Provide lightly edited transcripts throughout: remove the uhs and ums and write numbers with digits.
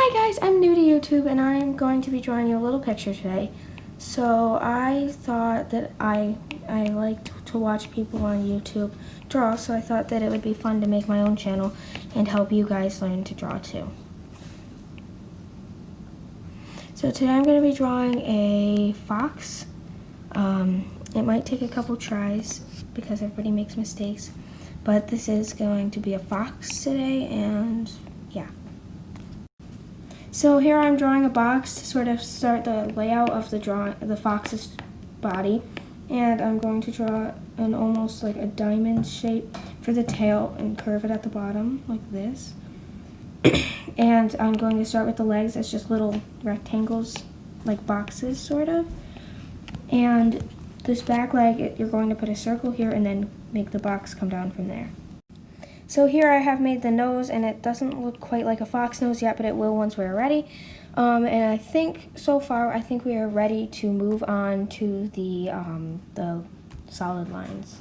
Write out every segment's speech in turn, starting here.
Hi guys, I'm new to YouTube and I'm going to be drawing you a little picture today. So I thought that I like to watch people on YouTube draw, so I thought that it would be fun to make my own channel and help you guys learn to draw too. So today I'm going to be drawing a fox. It might take a couple tries because everybody makes mistakes, but this is going to be a fox today, and yeah. So here I'm drawing a box to sort of start the layout of the fox's body, and I'm going to draw an almost like a diamond shape for the tail and curve it at the bottom like this. And I'm going to start with the legs as just little rectangles, like boxes sort of. And this back leg, you're going to put a circle here and then make the box come down from there. So here I have made the nose, and it doesn't look quite like a fox nose yet, but it will once we're ready. And I think so far, I think we are ready to move on to the solid lines.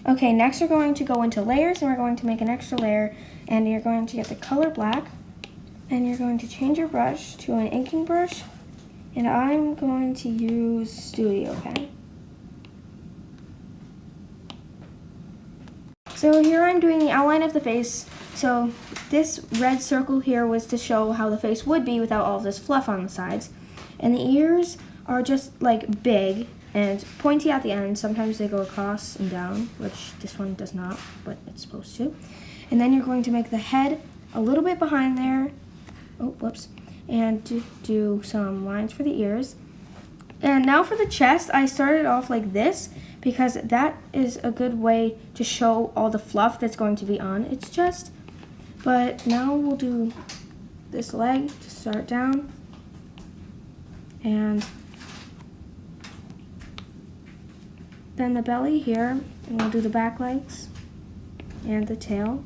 Okay, next we're going to go into layers, and we're going to make an extra layer, and you're going to get the color black, and you're going to change your brush to an inking brush, and I'm going to use Studio Pen. So here I'm doing the outline of the face. So this red circle here was to show how the face would be without all this fluff on the sides. And the ears are just like big and pointy at the end. Sometimes they go across and down, which this one does not, but it's supposed to. And then you're going to make the head a little bit behind there. Oh, whoops. And to do some lines for the ears. And now for the chest, I started off like this because that is a good way to show all the fluff that's going to be on its chest. But now we'll do this leg to start down. And then the belly here, and we'll do the back legs and the tail.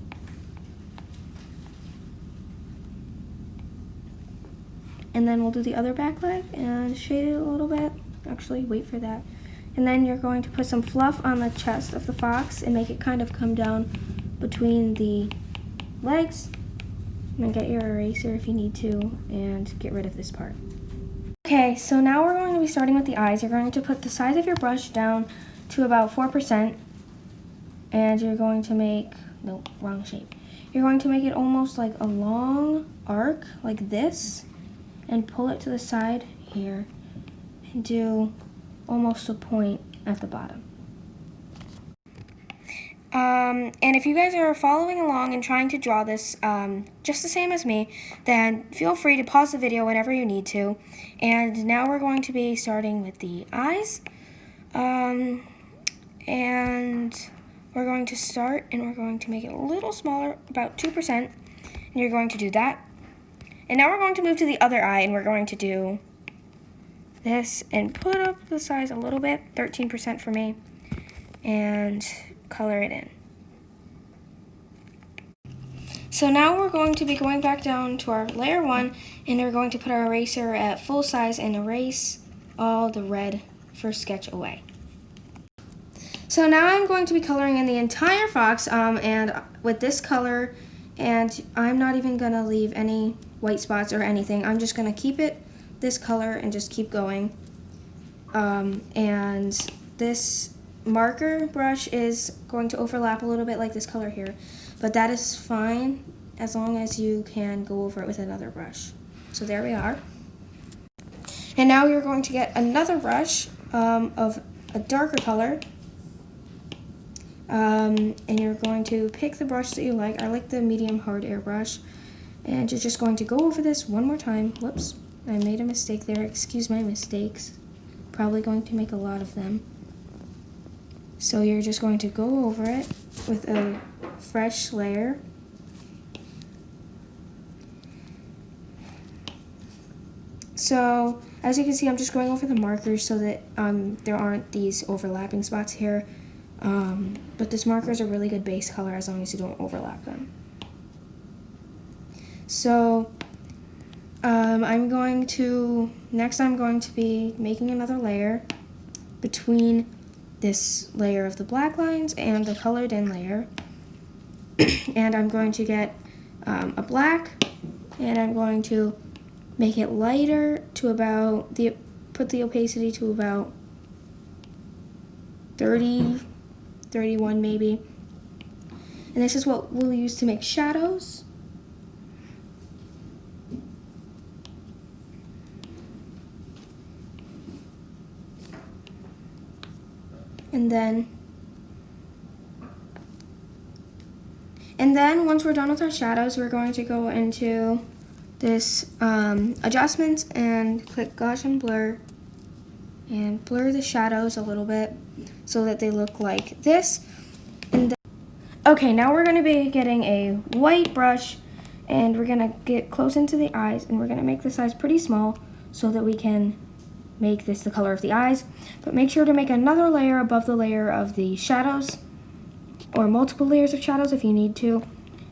And then we'll do the other back leg and shade it a little bit. Actually, wait for that. And then you're going to put some fluff on the chest of the fox and make it kind of come down between the legs. And then get your eraser if you need to and get rid of this part. Okay, so now we're going to be starting with the eyes. You're going to put the size of your brush down to about 4%. And you're going to make, no, wrong shape. You're going to make it almost like a long arc like this. And pull it to the side here and do almost a point at the bottom. And if you guys are following along and trying to draw this just the same as me, then feel free to pause the video whenever you need to. And now we're going to be starting with the eyes. And we're going to start, and we're going to make it a little smaller, about 2%. And you're going to do that. And now we're going to move to the other eye, and we're going to do this and put up the size a little bit, 13% for me, and color it in. So now we're going to be going back down to our layer 1, and we're going to put our eraser at full size and erase all the red first sketch away. So now I'm going to be coloring in the entire fox, and with this color, and I'm not even going to leave any white spots or anything. I'm just going to keep it this color and just keep going. And this marker brush is going to overlap a little bit like this color here, but that is fine as long as you can go over it with another brush. So there we are. And now you're going to get another brush of a darker color. And you're going to pick the brush that you like. I like the medium hard air brush. And you're just going to go over this one more time. Whoops, I made a mistake there. Excuse my mistakes. Probably going to make a lot of them. So you're just going to go over it with a fresh layer. So as you can see, I'm just going over the markers so that there aren't these overlapping spots here. But this marker is a really good base color as long as you don't overlap them. So next I'm going to be making another layer between this layer of the black lines and the colored in layer. And I'm going to get a black And I'm going to make it lighter to about, put the opacity to about 30, 31 maybe. And this is what we'll use to make shadows. And then once we're done with our shadows, we're going to go into this adjustments and click Gaussian blur and blur the shadows a little bit so that they look like this. And then, okay, now we're going to be getting a white brush and we're going to get close into the eyes and we're going to make the size pretty small so that we can make this the color of the eyes. But make sure to make another layer above the layer of the shadows, or multiple layers of shadows if you need to,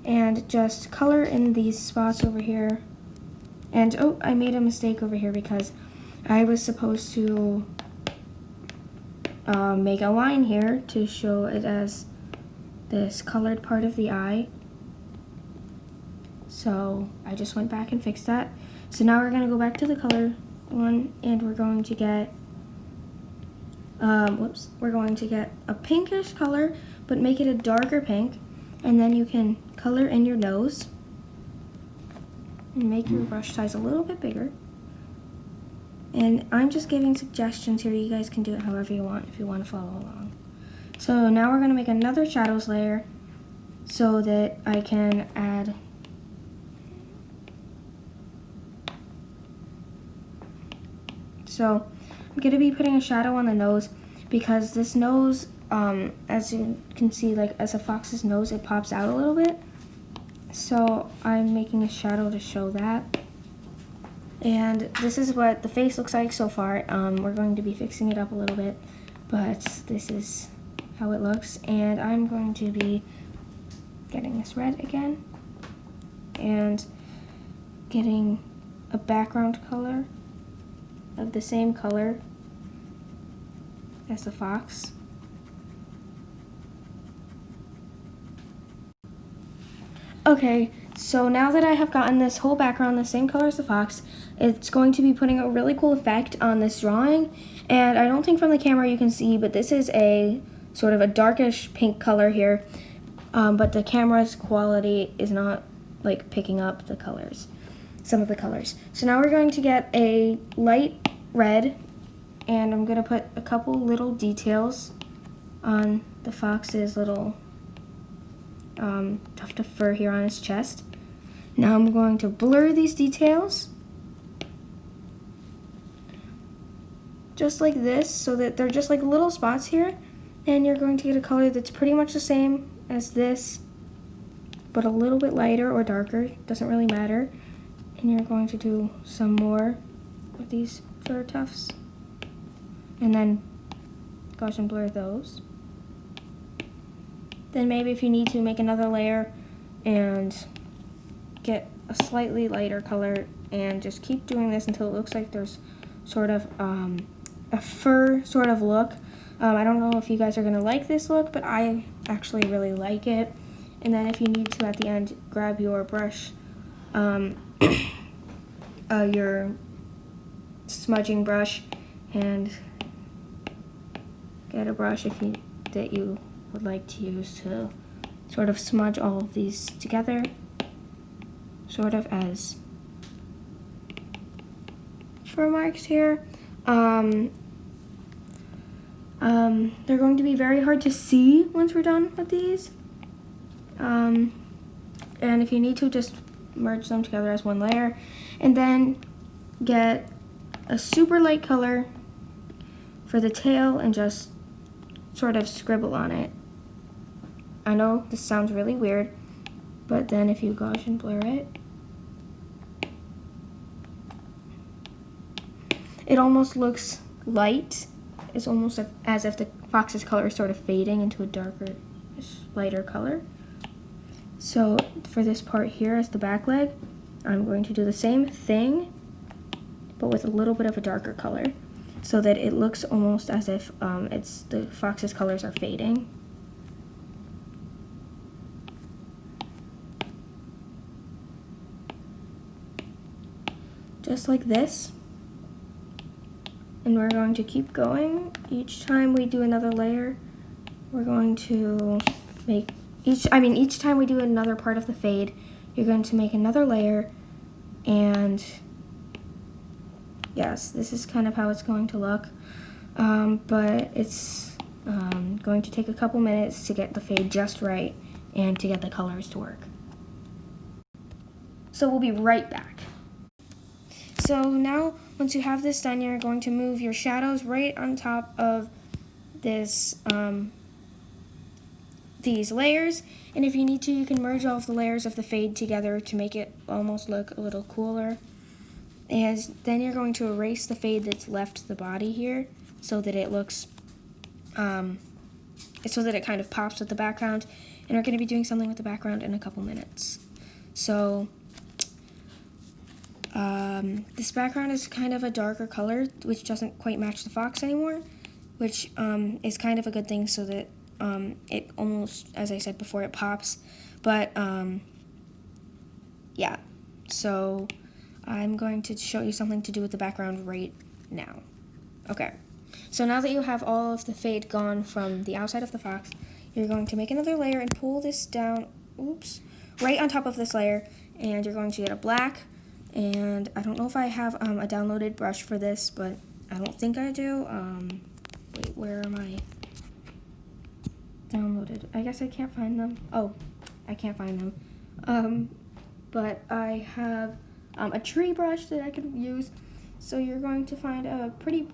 and just color in these spots over here. And oh, I made a mistake over here because I was supposed to make a line here to show it as this colored part of the eye. So I just went back and fixed that. So now we're going to go back to the color one and we're going to get we're going to get a pinkish color, but make it a darker pink, and then you can color in your nose and make your brush size a little bit bigger. And I'm just giving suggestions here. You guys can do it however you want if you want to follow along. So now we're going to make another shadows layer so that I can add so I'm going to be putting a shadow on the nose because this nose, as you can see, like as a fox's nose, it pops out a little bit. So I'm making a shadow to show that. And this is what the face looks like so far. We're going to be fixing it up a little bit, but this is how it looks. And I'm going to be getting this red again and getting a background color of the same color as the fox. Okay, so now that I have gotten this whole background the same color as the fox, it's going to be putting a really cool effect on this drawing. And I don't think from the camera you can see, but this is a sort of a darkish pink color here. But the camera's quality is not like picking up the colors, some of the colors. So now we're going to get a light red, and I'm going to put a couple little details on the fox's little tuft of fur here on his chest. Now I'm going to blur these details just like this so that they're just like little spots here, and you're going to get a color that's pretty much the same as this but a little bit lighter or darker, doesn't really matter. And you're going to do some more with these fur tufts and then Gaussian blur those. Then maybe if you need to, make another layer and get a slightly lighter color and just keep doing this until it looks like there's sort of a fur sort of look. I don't know if you guys are going to like this look, but I actually really like it. And then if you need to at the end, grab your brush, your smudging brush, and get a brush that you would like to use to sort of smudge all of these together, sort of as fur marks here. They're going to be very hard to see once we're done with these. And if you need to, just merge them together as one layer. And then get a super light color for the tail and just sort of scribble on it. I know this sounds really weird, but then if you Gaussian blur it, it almost looks light. It's almost as if the fox's color is sort of fading into a darker, lighter color. So for this part here as the back leg, I'm going to do the same thing, but with a little bit of a darker color, so that it looks almost as if the fox's colors are fading. just like this. And we're going to keep going. Each time we do another layer, we're going to make each time we do another part of the fade, you're going to make another layer. And yes, this is kind of how it's going to look. But it's going to take a couple minutes to get the fade just right and to get the colors to work. So we'll be right back. So now, once you have this done, you're going to move your shadows right on top of this, these layers. And if you need to, you can merge all of the layers of the fade together to make it almost look a little cooler. And then you're going to erase the fade that's left the body here so that it looks, so that it kind of pops with the background. And we're going to be doing something with the background in a couple minutes. So this background is kind of a darker color, which doesn't quite match the fox anymore, which is kind of a good thing so that it almost, as I said before, it pops. But yeah, so I'm going to show you something to do with the background right now. Okay, so now that you have all of the fade gone from the outside of the fox, you're going to make another layer and pull this down, right on top of this layer, and you're going to get a black. And I don't know if I have a downloaded brush for this, but I don't think I do. Wait, where are my downloaded? I guess I can't find them. Oh, I can't find them. But I have a tree brush that I could use. So you're going to find a pretty,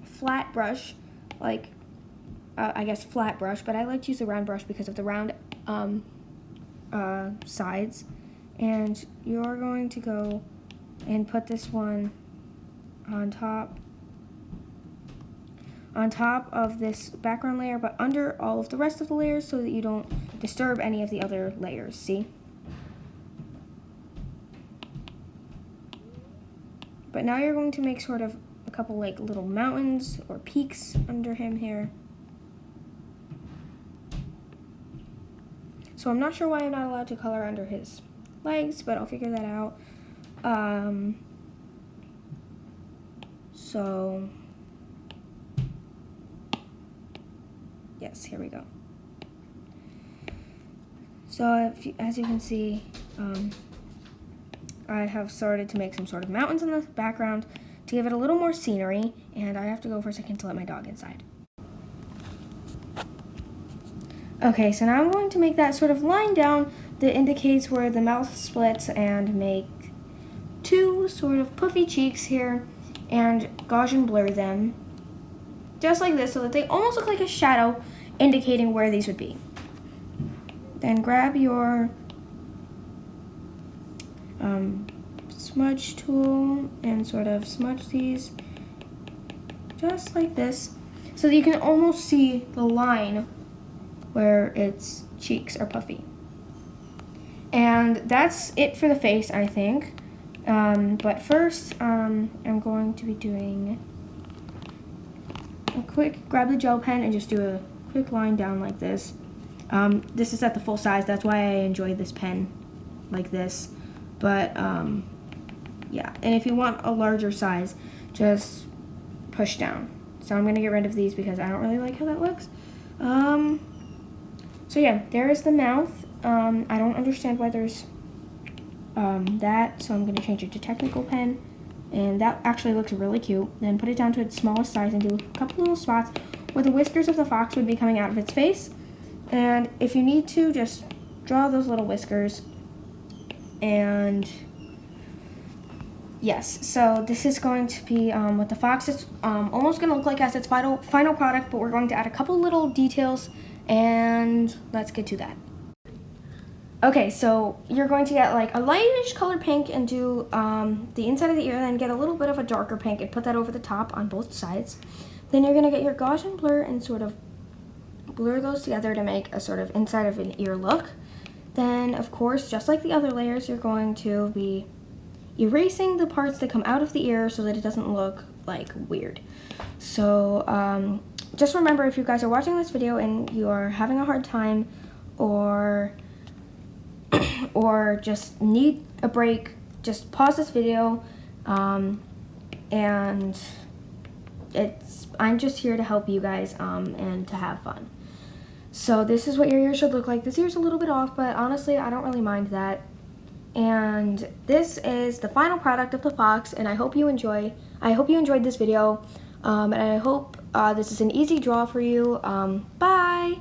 flat brush, I guess flat brush, but I like to use the round brush because of the round sides. And you're going to go and put this one on top of this background layer, but under all of the rest of the layers so that you don't disturb any of the other layers, see? But now you're going to make sort of a couple little mountains or peaks under him here. So I'm not sure why I'm not allowed to color under his legs, but I'll figure that out. So yes, here we go. So as you can see, I have started to make some sort of mountains in the background to give it a little more scenery, and I have to go for a second to let my dog inside. Okay, so now I'm going to make that sort of line down that indicates where the mouth splits and make two sort of puffy cheeks here and Gaussian blur them just like this so that they almost look like a shadow indicating where these would be. Then grab your smudge tool and sort of smudge these just like this so that you can almost see the line where its cheeks are puffy. And that's it for the face, I think. But first, I'm going to be doing a quick, grab the gel pen and just do a quick line down like this. This is at the full size, that's why I enjoy this pen like this. But, yeah, and if you want a larger size, just push down. So I'm going to get rid of these because I don't really like how that looks. So yeah, there is the mouth. I don't understand why there's that, so I'm going to change it to technical pen, and that actually looks really cute. Then put it down to its smallest size and do a couple little spots where the whiskers of the fox would be coming out of its face. And if you need to, just draw those little whiskers. And yes, so this is going to be what the fox is almost going to look like as its final product, but we're going to add a couple little details, and let's get to that. Okay, so you're going to get a lightish color pink and do the inside of the ear, then get a little bit of a darker pink and put that over the top on both sides. Then you're going to get your Gaussian blur and sort of blur those together to make a sort of inside of an ear look. Then, of course, just like the other layers, you're going to be erasing the parts that come out of the ear so that it doesn't look weird. So just remember, if you guys are watching this video and you are having a hard time or just need a break, just pause this video And I'm just here to help you guys and to have fun. So this is what your ear should look like. This ear's a little bit off, but honestly, I don't really mind that. And this is the final product of the fox, and I hope you enjoyed this video, and I hope this is an easy draw for you. Bye!